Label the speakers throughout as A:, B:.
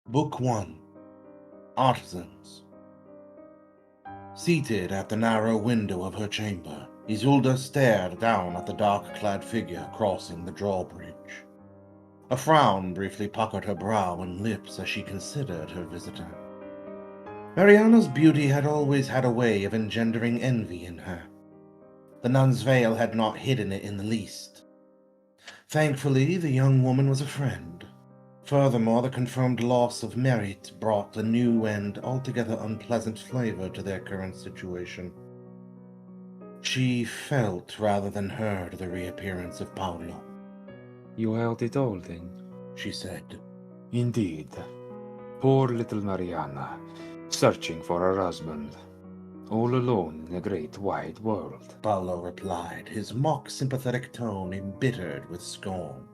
A: Book 1. Artisans. Seated at the narrow window of her chamber, Isolde stared down at the dark-clad figure crossing the drawbridge. A frown briefly puckered her brow and lips as she considered her visitor. Mariana's beauty had always had a way of engendering envy in her. The nun's veil had not hidden it in the least. Thankfully, the young woman was a friend. Furthermore, the confirmed loss of merit brought a new and altogether unpleasant flavor to their current situation. She felt rather than heard the reappearance of Paolo.
B: "You heard it all, then?"
A: she said.
B: "Indeed. Poor little Mariana, searching for her husband. All alone in a great wide world,"
A: Paolo replied, his mock-sympathetic tone embittered with scorn.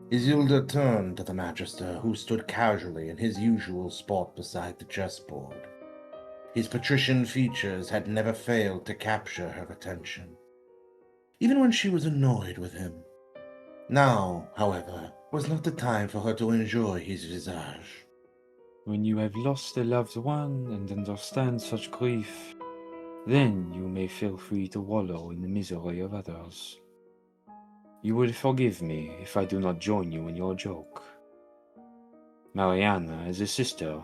A: Isolde turned to the Magister, who stood casually in his usual spot beside the chessboard. His patrician features had never failed to capture her attention, even when she was annoyed with him. Now, however, was not the time for her to enjoy his visage.
B: "When you have lost a loved one and understand such grief, then you may feel free to wallow in the misery of others. You will forgive me if I do not join you in your joke. Mariana is a sister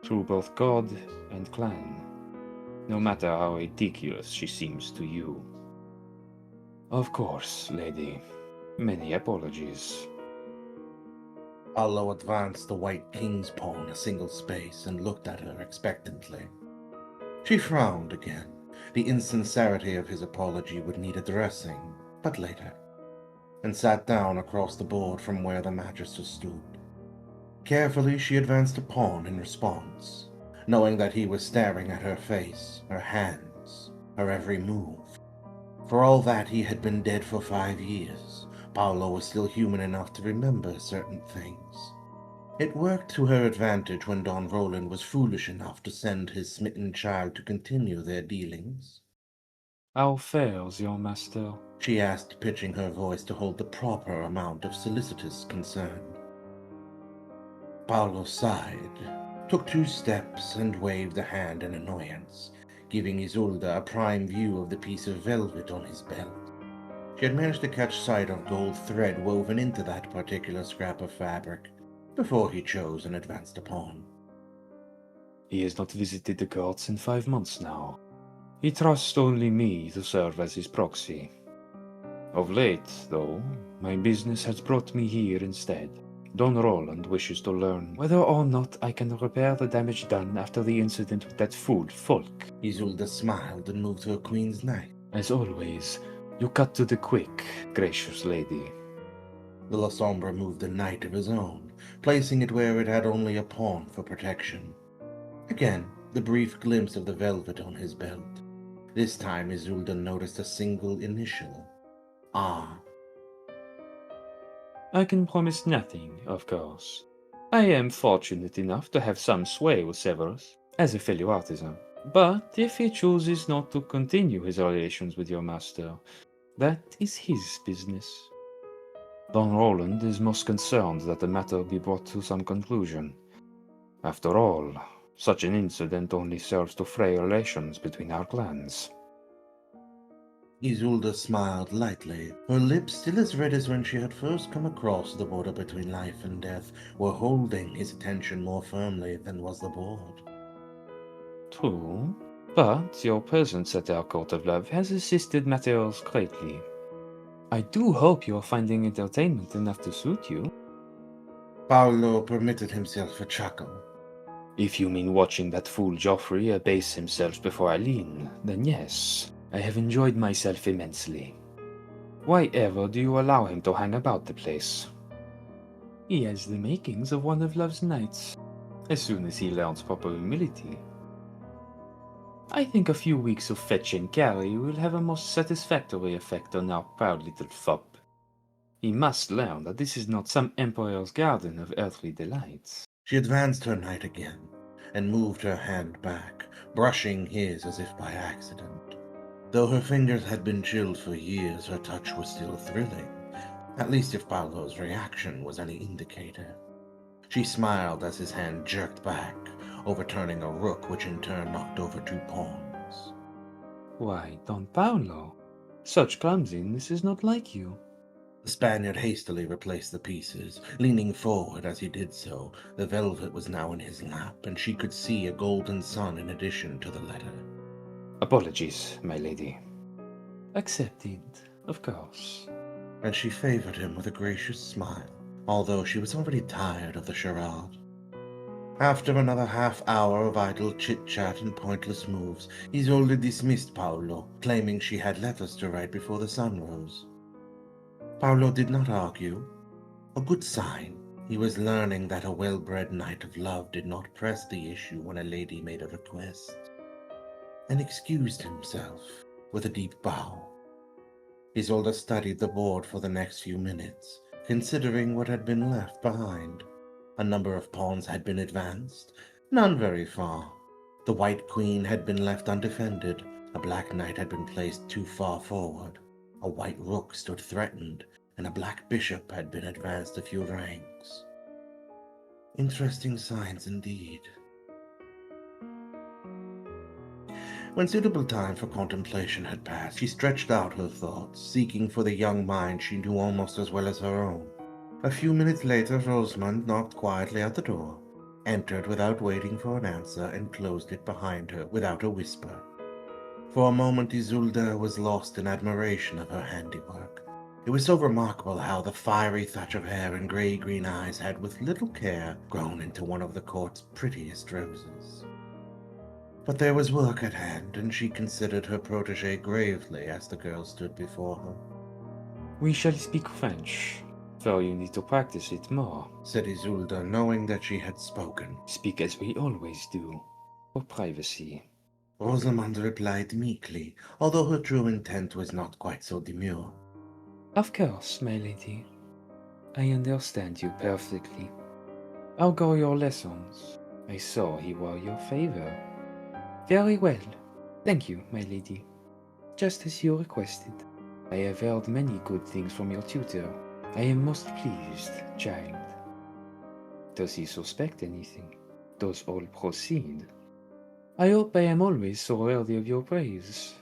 B: through both God and clan, no matter how ridiculous she seems to you." "Of course, lady. Many apologies."
A: Paolo advanced the white king's pawn a single space and looked at her expectantly. She frowned again. The insincerity of his apology would need addressing, but later, and sat down across the board from where the Magister stood. Carefully, she advanced a pawn in response, knowing that he was staring at her face, her hands, her every move. For all that he had been dead for 5 years, Paolo was still human enough to remember certain things. It worked to her advantage when Don Roland was foolish enough to send his smitten child to continue their dealings.
B: "How fares your master?"
A: she asked, pitching her voice to hold the proper amount of solicitous concern. Paolo sighed, took 2 steps, and waved a hand in annoyance, giving Isolde a prime view of the piece of velvet on his belt. She had managed to catch sight of gold thread woven into that particular scrap of fabric before he chose and advanced a pawn.
B: "He has not visited the courts in 5 months now. He trusts only me to serve as his proxy. Of late, though, my business has brought me here instead. Don Roland wishes to learn whether or not I can repair the damage done after the incident with that fool Folk."
A: Isolde smiled and moved to a queen's knight.
B: "As always, you cut to the quick, gracious lady."
A: The La Sombra moved a knight of his own, placing it where it had only a pawn for protection. Again, the brief glimpse of the velvet on his belt. This time Isolde noticed a single initial. R.
B: "I can promise nothing, of course. I am fortunate enough to have some sway with Severus, as a fellow artisan. But if he chooses not to continue his relations with your master, that is his business. Don Roland is most concerned that the matter be brought to some conclusion. After all, such an incident only serves to fray relations between our clans."
A: Isolde smiled lightly, her lips still as red as when she had first come across the border between life and death, were holding his attention more firmly than was the board.
B: "True, but your presence at our court of love has assisted matters greatly. I do hope you are finding entertainment enough to suit you."
A: Paolo permitted himself a chuckle.
B: "If you mean watching that fool Joffrey abase himself before Eileen, then yes, I have enjoyed myself immensely. Why ever do you allow him to hang about the place?" "He has the makings of one of love's knights, as soon as he learns proper humility. I think a few weeks of fetch and carry will have a most satisfactory effect on our proud little fop. He must learn that this is not some emperor's garden of earthly delights."
A: She advanced her knight again, and moved her hand back, brushing his as if by accident. Though her fingers had been chilled for years, her touch was still thrilling, at least if Paolo's reaction was any indicator. She smiled as his hand jerked back, overturning a rook which in turn knocked over 2 pawns.
B: Why, Don Paolo, such clumsiness is not like you.
A: The Spaniard hastily replaced the pieces, leaning forward as he did so. The velvet was now in his lap, and she could see a golden sun in addition to the letter.
B: Apologies, my lady. Accepted, of course.
A: And she favored him with a gracious smile, although she was already tired of the charade. After another half-hour of idle chit-chat and pointless moves, Isolde dismissed Paolo, claiming she had letters to write before the sun rose. Paolo did not argue. A good sign. He was learning that a well-bred knight of love did not press the issue when a lady made a request, and excused himself with a deep bow. Isolde studied the board for the next few minutes, considering what had been left behind. A number of pawns had been advanced, none very far. The white queen had been left undefended, a black knight had been placed too far forward, a white rook stood threatened, and a black bishop had been advanced a few ranks. Interesting signs indeed. When suitable time for contemplation had passed, she stretched out her thoughts, seeking for the young mind she knew almost as well as her own. A few minutes later, Rosamond knocked quietly at the door, entered without waiting for an answer, and closed it behind her without a whisper. For a moment Isolde was lost in admiration of her handiwork. It was so remarkable how the fiery thatch of hair and grey-green eyes had with little care grown into one of the court's prettiest roses. But there was work at hand, and she considered her protégé gravely as the girl stood before her.
B: We shall speak French, for you need to practice it more,
A: said Isolde, knowing that she had spoken.
B: Speak as we always do, for privacy.
A: Rosamond replied meekly, although her true intent was not quite so demure.
B: Of course, my lady. I understand you perfectly. How go your lessons? I saw he were your favor. Very well. Thank you, my lady. Just as you requested. I have heard many good things from your tutor. I am most pleased, child. Does he suspect anything? Does all proceed? I hope I am always so worthy of your praise.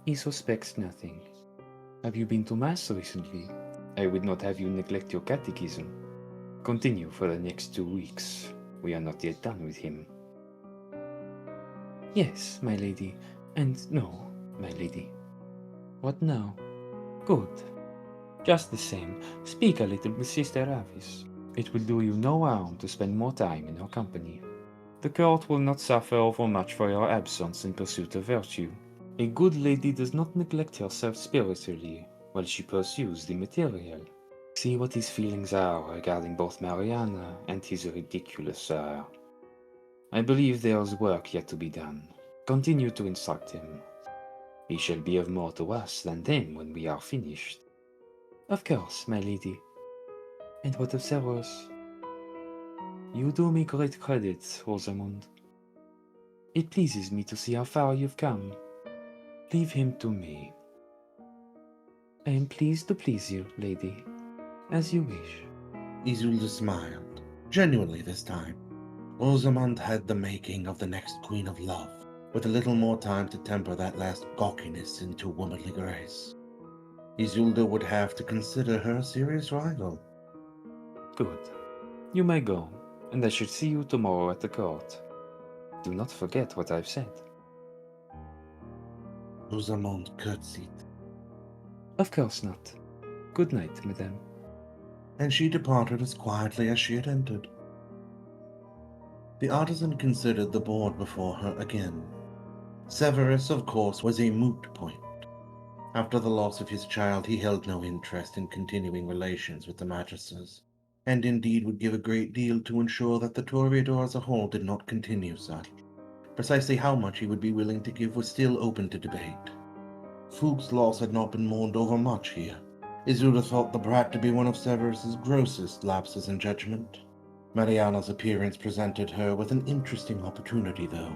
B: He suspects nothing. Have you been to Mass recently? I would not have you neglect your catechism. Continue for the next 2 weeks. We are not yet done with him. Yes, my lady, and no, my lady. What now? Good. Just the same, speak a little with Sister Avis. It will do you no harm to spend more time in her company. The court will not suffer overmuch for your absence in pursuit of virtue. A good lady does not neglect herself spiritually while she pursues the material. See what his feelings are regarding both Mariana and his ridiculous sire. I believe there is work yet to be done. Continue to instruct him. He shall be of more to us than them when we are finished. Of course, my lady. And what of Severus? You do me great credit, Rosamond. It pleases me to see how far you've come. Leave him to me. I am pleased to please you, lady, as you wish.
A: Isolde smiled, genuinely this time. Rosamond had the making of the next Queen of Love, with a little more time to temper that last gawkiness into womanly grace. Isolde would have to consider her a serious rival.
B: Good. You may go, and I shall see you tomorrow at the court. Do not forget what I've said.
A: Rosamond curtsied.
B: Of course not. Good night, madame.
A: And she departed as quietly as she had entered. The artisan considered the board before her again. Severus, of course, was a moot point. After the loss of his child, he held no interest in continuing relations with the magisters, and indeed would give a great deal to ensure that the Toreador as a whole did not continue such. Precisely how much he would be willing to give was still open to debate. Fuchs' loss had not been mourned over much here. Isolde thought the brat to be one of Severus's grossest lapses in judgment. Mariana's appearance presented her with an interesting opportunity, though.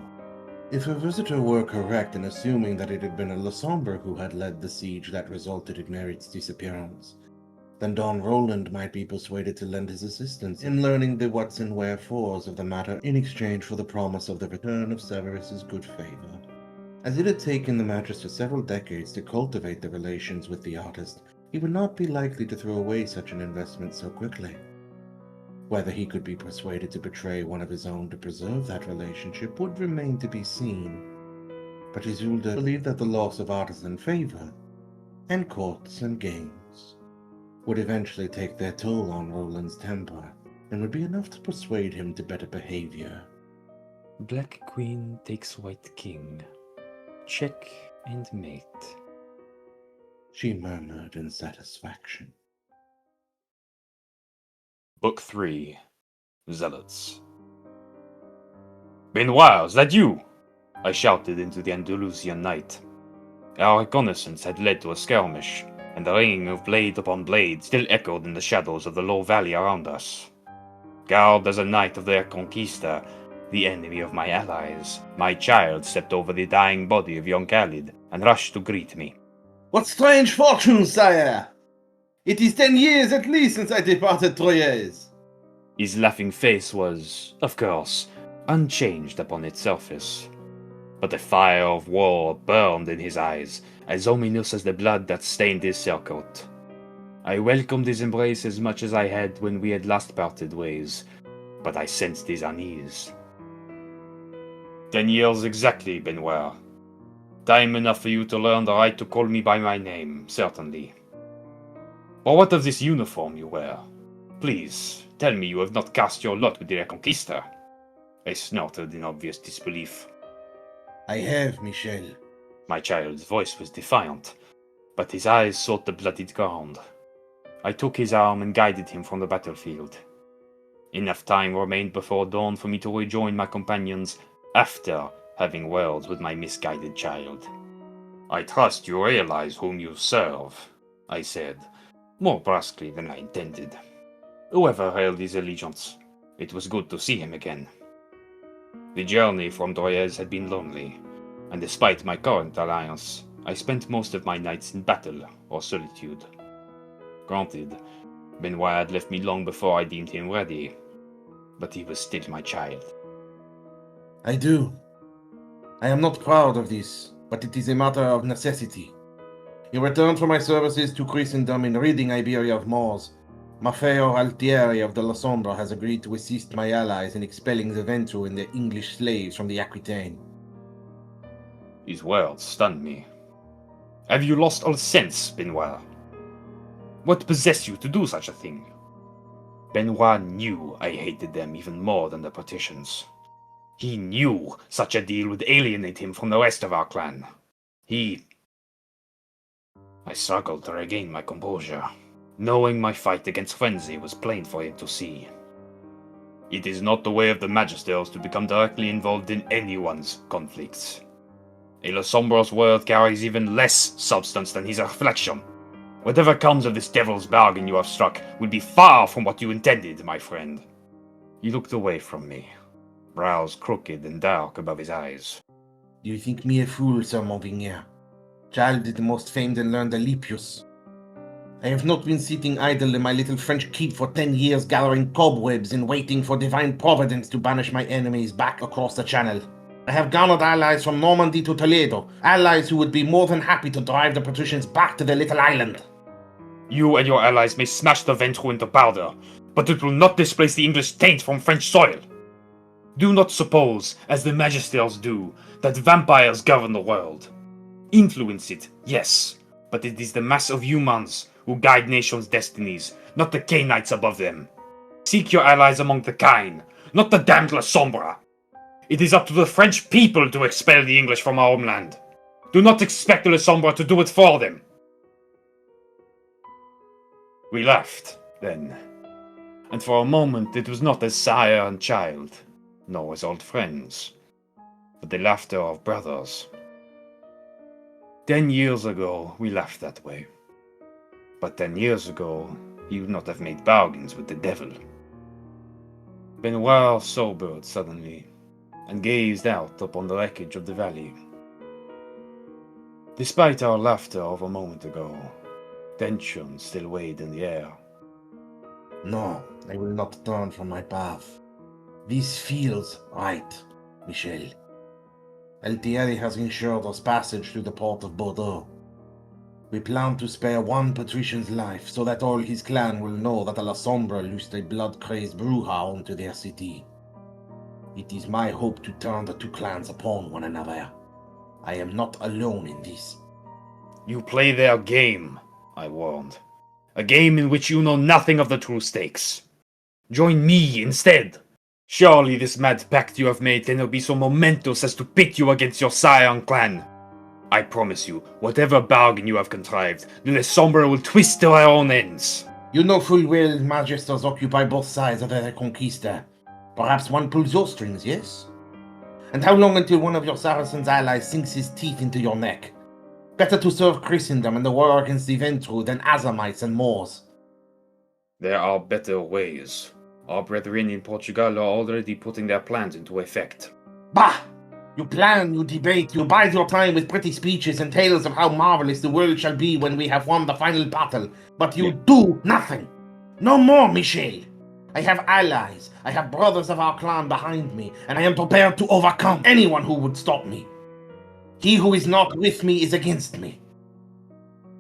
A: If her visitor were correct in assuming that it had been a Lasombre who had led the siege that resulted in Merritt's disappearance, then Don Roland might be persuaded to lend his assistance in learning the whats and wherefores of the matter in exchange for the promise of the return of Severus's good favor. As it had taken the magister several decades to cultivate the relations with the artist, he would not be likely to throw away such an investment so quickly. Whether he could be persuaded to betray one of his own to preserve that relationship would remain to be seen, but Isolde believed that the loss of artisan favor, and courts and games, would eventually take their toll on Roland's temper, and would be enough to persuade him to better behavior.
B: Black Queen takes White King. Check and mate.
A: She murmured in satisfaction.
B: Book 3. Zealots. Benoit, is that you? I shouted into the Andalusian night. Our reconnaissance had led to a skirmish, and the ringing of blade upon blade still echoed in the shadows of the low valley around us. Garbed as a knight of the Reconquista, the enemy of my allies, my child stepped over the dying body of young Khalid and rushed to greet me.
A: What strange fortune, sire! It is 10 years at least since I departed Troyes.
B: His laughing face was, of course, unchanged upon its surface. But the fire of war burned in his eyes, as ominous as the blood that stained his surcoat. I welcomed his embrace as much as I had when we had last parted ways, but I sensed his unease. 10 years exactly, Benoit. Time enough for you to learn the right to call me by my name, certainly. But what of this uniform you wear? Please, tell me you have not cast your lot with the Reconquista. I snorted in obvious disbelief.
A: I have, Michel.
B: My child's voice was defiant, but his eyes sought the bloodied ground. I took his arm and guided him from the battlefield. Enough time remained before dawn for me to rejoin my companions after having words with my misguided child. I trust you realize whom you serve, I said, more brusquely than I intended. Whoever held his allegiance, it was good to see him again. The journey from Troyes had been lonely, and despite my current alliance, I spent most of my nights in battle or solitude. Granted, Benoit had left me long before I deemed him ready, but he was still my child.
A: I do. I am not proud of this, but it is a matter of necessity. In return for my services to Christendom in ridding Iberia of Moors, Maffeo Altieri of the Lasondra has agreed to assist my allies in expelling the Ventu and the English slaves from the Aquitaine.
B: His words stunned me. Have you lost all sense, Benoit? What possessed you to do such a thing? Benoit knew I hated them even more than the Patricians. He knew such a deal would alienate him from the rest of our clan. I struggled to regain my composure, knowing my fight against frenzy was plain for him to see. It is not the way of the Magisters to become directly involved in anyone's conflicts. A La Sombre's word carries even less substance than his reflection. Whatever comes of this devil's bargain you have struck will be far from what you intended, my friend. He looked away from me, brows crooked and dark above his eyes.
A: Do you think me a fool, Sir Montvignard? Child of the most famed and learned Alypius. I have not been sitting idle in my little French keep for 10 years gathering cobwebs and waiting for divine providence to banish my enemies back across the channel. I have garnered allies from Normandy to Toledo, allies who would be more than happy to drive the patricians back to their little island.
B: You and your allies may smash the Ventrue into powder, but it will not displace the English taint from French soil. Do not suppose, as the Magisters do, that vampires govern the world. Influence it, yes, but it is the mass of humans who guide nations' destinies, not the Cainites above them. Seek your allies among the Cain, not the damned La Sombra. It is up to the French people to expel the English from our homeland. Do not expect the La Sombra to do it for them. We laughed, then, and for a moment it was not as sire and child, nor as old friends, but the laughter of brothers. 10 years ago we laughed that way, but 10 years ago he would not have made bargains with the devil. Benoit sobered suddenly, and gazed out upon the wreckage of the valley. Despite our laughter of a moment ago, Tension still weighed in the air.
A: No, I will not turn from my path. This feels right, Michel. Altieri has ensured us passage through the port of Bordeaux. We plan to spare one patrician's life so that all his clan will know that La Sombra loosed a blood-crazed Brujah onto their city. It is my hope to turn the two clans upon one another. I am not alone in this.
B: You play their game, I warned. A game in which you know nothing of the true stakes. Join me instead. Surely this mad pact you have made cannot be so momentous as to pit you against your scion clan. I promise you, whatever bargain you have contrived, the Sombra will twist to their own ends.
A: You know full well magisters occupy both sides of the Reconquista. Perhaps one pulls your strings, yes? And how long until one of your Saracens' allies sinks his teeth into your neck? Better to serve Christendom in the war against the Ventru than Azamites and Moors.
B: There are better ways. Our brethren in Portugal are already putting their plans into effect.
A: Bah! You plan, you debate, you bide your time with pretty speeches and tales of how marvelous the world shall be when we have won the final battle, but you do nothing. No more, Michel. I have allies, I have brothers of our clan behind me, and I am prepared to overcome anyone who would stop me. He who is not with me is against me.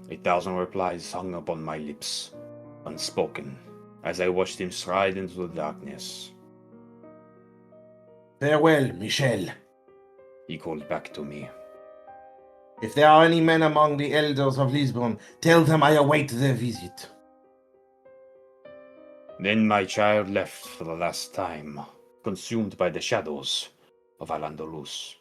B: 1,000 replies hung upon my lips, unspoken, as I watched him stride into the darkness.
A: Farewell, Michel.
B: He called back to me.
A: If there are any men among the elders of Lisbon, tell them I await their visit.
B: Then my child left for the last time, consumed by the shadows of Al-Andalus.